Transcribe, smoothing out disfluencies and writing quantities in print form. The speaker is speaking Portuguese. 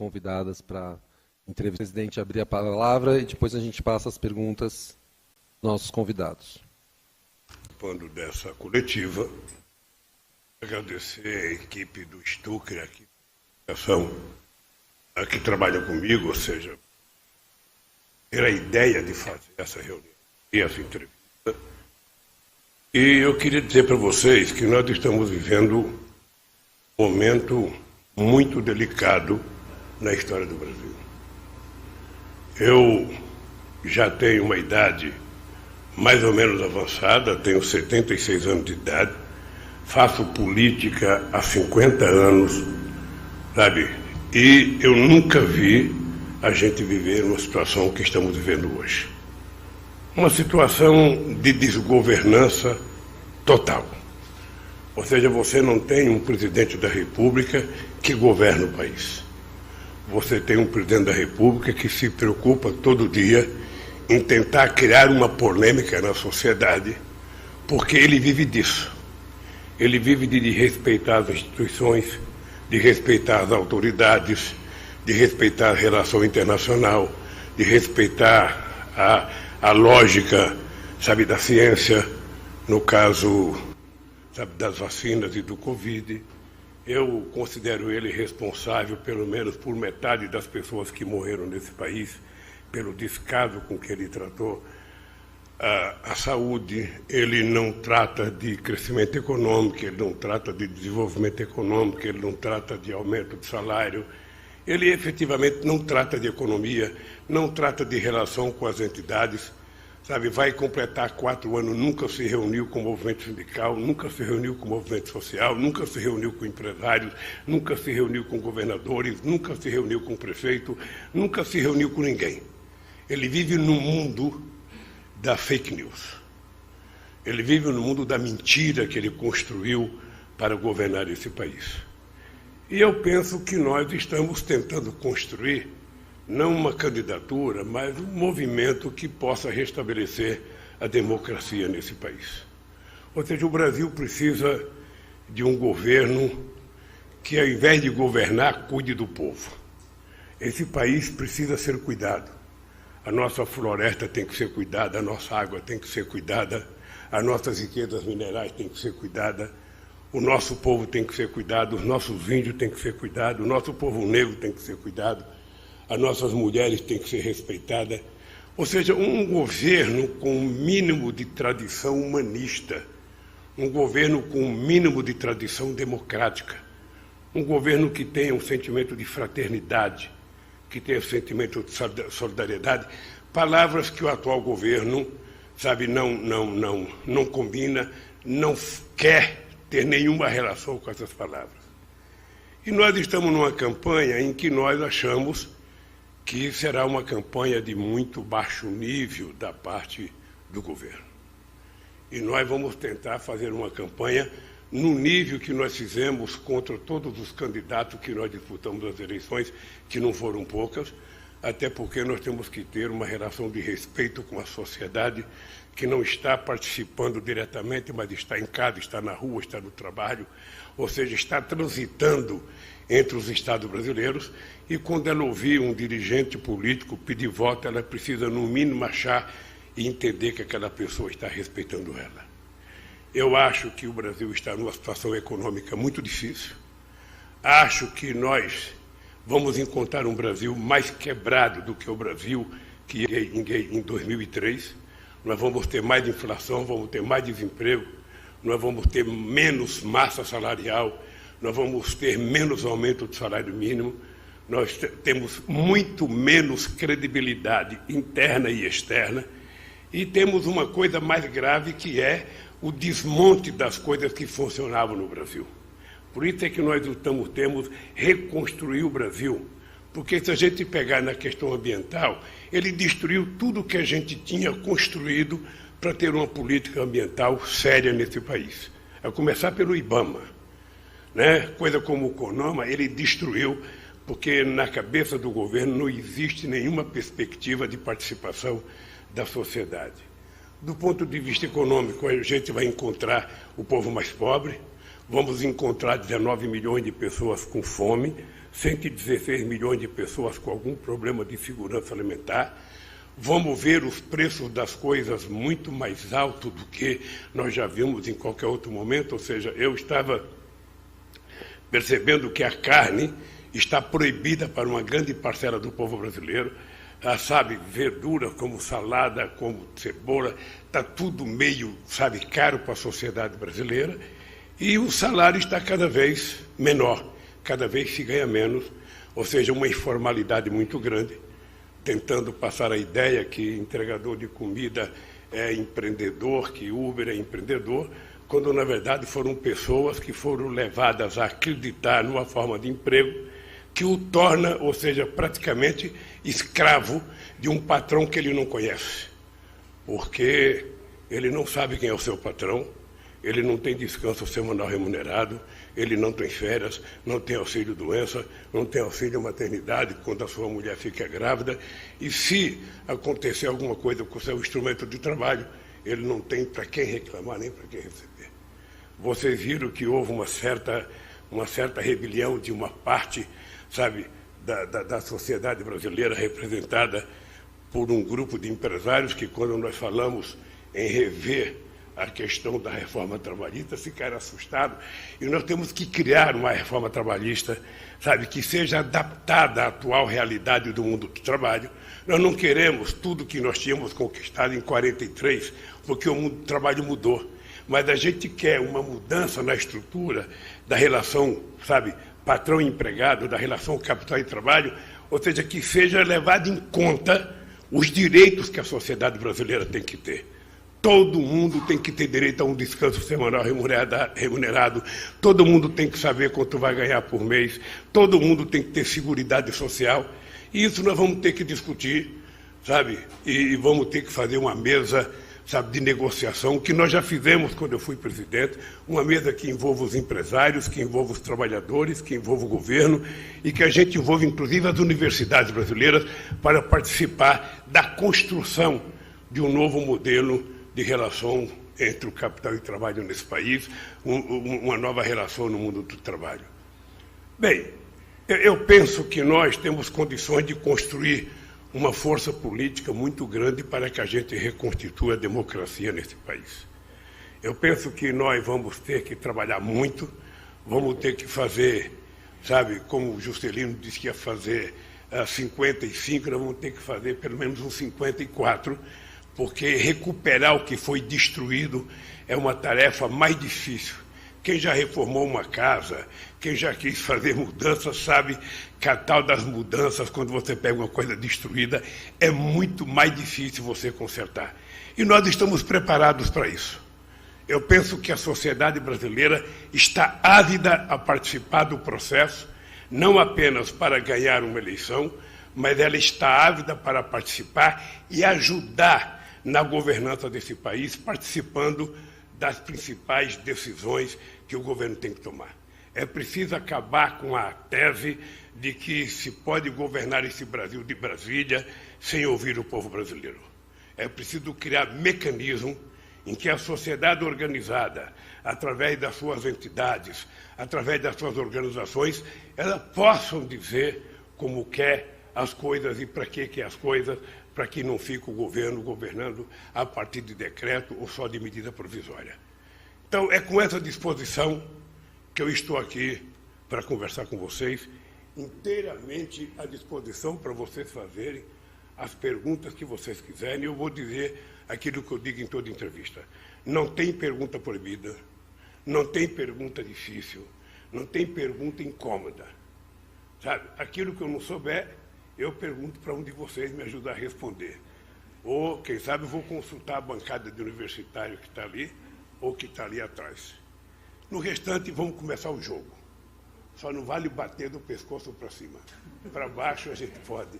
convidadas para entrevistar. O presidente abrir a palavra e depois a gente passa as perguntas dos nossos convidados. Participando dessa coletiva, agradecer a equipe do Stucker aqui, que trabalha comigo, ou seja, ter a ideia de fazer essa reunião e essa entrevista. E eu queria dizer para vocês que nós estamos vivendo um momento muito delicado na história do Brasil. Eu já tenho uma idade mais ou menos avançada, tenho 76 anos de idade, faço política há 50 anos, sabe? E eu nunca vi a gente viver uma situação que estamos vivendo hoje. Uma situação de desgovernança total. Ou seja, você não tem um presidente da República que governa o país. Você tem um presidente da República que se preocupa todo dia em tentar criar uma polêmica na sociedade, porque ele vive disso. Ele vive de respeitar as instituições, de respeitar as autoridades, de respeitar a relação internacional, de respeitar a lógica, sabe, da ciência, no caso, sabe, das vacinas e do Covid. Eu considero ele responsável, pelo menos, por metade das pessoas que morreram nesse país, pelo descaso com que ele tratou a saúde. Ele não trata de crescimento econômico, ele não trata de desenvolvimento econômico, ele não trata de aumento de salário. Ele efetivamente não trata de economia, não trata de relação com as entidades, sabe? Vai completar 4 anos, nunca se reuniu com o movimento sindical, nunca se reuniu com o movimento social, nunca se reuniu com empresários, nunca se reuniu com governadores, nunca se reuniu com o prefeito, nunca se reuniu com ninguém. Ele vive no mundo da fake news. Ele vive no mundo da mentira que ele construiu para governar esse país. E eu penso que nós estamos tentando construir não uma candidatura, mas um movimento que possa restabelecer a democracia nesse país. Ou seja, o Brasil precisa de um governo que, ao invés de governar, cuide do povo. Esse país precisa ser cuidado. A nossa floresta tem que ser cuidada, a nossa água tem que ser cuidada, as nossas riquezas minerais têm que ser cuidadas, o nosso povo tem que ser cuidado, os nossos índios têm que ser cuidados, o nosso povo negro tem que ser cuidado, as nossas mulheres têm que ser respeitadas. Ou seja, um governo com um mínimo de tradição humanista, um governo com um mínimo de tradição democrática, um governo que tenha um sentimento de fraternidade, que tenha um sentimento de solidariedade, palavras que o atual governo, sabe, não combina, não quer ter nenhuma relação com essas palavras. E nós estamos numa campanha em que nós achamos que será uma campanha de muito baixo nível da parte do governo. E nós vamos tentar fazer uma campanha no nível que nós fizemos contra todos os candidatos que nós disputamos as eleições, que não foram poucas, até porque nós temos que ter uma relação de respeito com a sociedade que não está participando diretamente, mas está em casa, está na rua, está no trabalho, ou seja, está transitando entre os estados brasileiros, e quando ela ouvir um dirigente político pedir voto, ela precisa, no mínimo, achar e entender que aquela pessoa está respeitando ela. Eu acho que o Brasil está numa situação econômica muito difícil. Acho que nós vamos encontrar um Brasil mais quebrado do que o Brasil que em 2003. Nós vamos ter mais inflação, vamos ter mais desemprego, nós vamos ter menos massa salarial, nós vamos ter menos aumento do salário mínimo, nós temos muito menos credibilidade interna e externa, e temos uma coisa mais grave, que é o desmonte das coisas que funcionavam no Brasil. Por isso é que nós temos reconstruir o Brasil, porque se a gente pegar na questão ambiental, ele destruiu tudo que a gente tinha construído para ter uma política ambiental séria nesse país. A começar pelo IBAMA, né? Coisa como o CONAMA, ele destruiu, porque na cabeça do governo não existe nenhuma perspectiva de participação da sociedade. Do ponto de vista econômico, a gente vai encontrar o povo mais pobre, vamos encontrar 19 milhões de pessoas com fome, 116 milhões de pessoas com algum problema de segurança alimentar. Vamos ver os preços das coisas muito mais altos do que nós já vimos em qualquer outro momento. Ou seja, eu estava percebendo que a carne está proibida para uma grande parcela do povo brasileiro. Sabe, verdura como salada, como cebola, está tudo meio, sabe, caro para a sociedade brasileira. E o salário está cada vez menor, cada vez se ganha menos, ou seja, uma informalidade muito grande, tentando passar a ideia que entregador de comida é empreendedor, que Uber é empreendedor, quando na verdade foram pessoas que foram levadas a acreditar numa forma de emprego que o torna, ou seja, praticamente escravo de um patrão que ele não conhece, porque ele não sabe quem é o seu patrão, ele não tem descanso semanal remunerado, ele não tem férias, não tem auxílio-doença, não tem auxílio-maternidade quando a sua mulher fica grávida, e se acontecer alguma coisa com o seu instrumento de trabalho, ele não tem para quem reclamar nem para quem receber. Vocês viram que houve uma certa rebelião de uma parte, sabe, da sociedade brasileira representada por um grupo de empresários que, quando nós falamos em rever a questão da reforma trabalhista, ficaram assustados. E nós temos que criar uma reforma trabalhista, sabe, que seja adaptada à atual realidade do mundo do trabalho. Nós não queremos tudo que nós tínhamos conquistado em 43, porque o mundo do trabalho mudou. Mas a gente quer uma mudança na estrutura da relação, sabe, patrão e empregado, da relação capital e trabalho, ou seja, que seja levado em conta os direitos que a sociedade brasileira tem que ter. Todo mundo tem que ter direito a um descanso semanal remunerado, todo mundo tem que saber quanto vai ganhar por mês, todo mundo tem que ter seguridade social, e isso nós vamos ter que discutir, sabe, e vamos ter que fazer uma mesa, sabe, de negociação, que nós já fizemos quando eu fui presidente, uma mesa que envolva os empresários, que envolva os trabalhadores, que envolva o governo e que a gente envolva, inclusive, as universidades brasileiras para participar da construção de um novo modelo de relação entre o capital e o trabalho nesse país, uma nova relação no mundo do trabalho. Bem, eu penso que nós temos condições de construir uma força política muito grande para que a gente reconstitua a democracia nesse país. Eu penso que nós vamos ter que trabalhar muito, vamos ter que fazer, sabe, como o Juscelino disse que ia fazer 55, nós vamos ter que fazer pelo menos uns 54, porque recuperar o que foi destruído é uma tarefa mais difícil. Quem já reformou uma casa, quem já quis fazer mudanças, sabe que a tal das mudanças, quando você pega uma coisa destruída, é muito mais difícil você consertar. E nós estamos preparados para isso. Eu penso que a sociedade brasileira está ávida a participar do processo, não apenas para ganhar uma eleição, mas ela está ávida para participar e ajudar na governança desse país, participando das principais decisões que o governo tem que tomar. É preciso acabar com a tese de que se pode governar esse Brasil de Brasília sem ouvir o povo brasileiro. É preciso criar mecanismos em que a sociedade organizada, através das suas entidades, através das suas organizações, elas possam dizer como quer as coisas e para que as coisas, para que não fique o governo governando a partir de decreto ou só de medida provisória. Então, é com essa disposição que eu estou aqui para conversar com vocês, inteiramente à disposição para vocês fazerem as perguntas que vocês quiserem. Eu vou dizer aquilo que eu digo em toda entrevista. Não tem pergunta proibida, não tem pergunta difícil, não tem pergunta incômoda. Sabe, aquilo que eu não souber, eu pergunto para um de vocês me ajudar a responder. Ou, quem sabe, eu vou consultar a bancada de universitário que está ali, ou que está ali atrás. No restante, vamos começar o jogo. Só não vale bater do pescoço para cima. Para baixo a gente pode.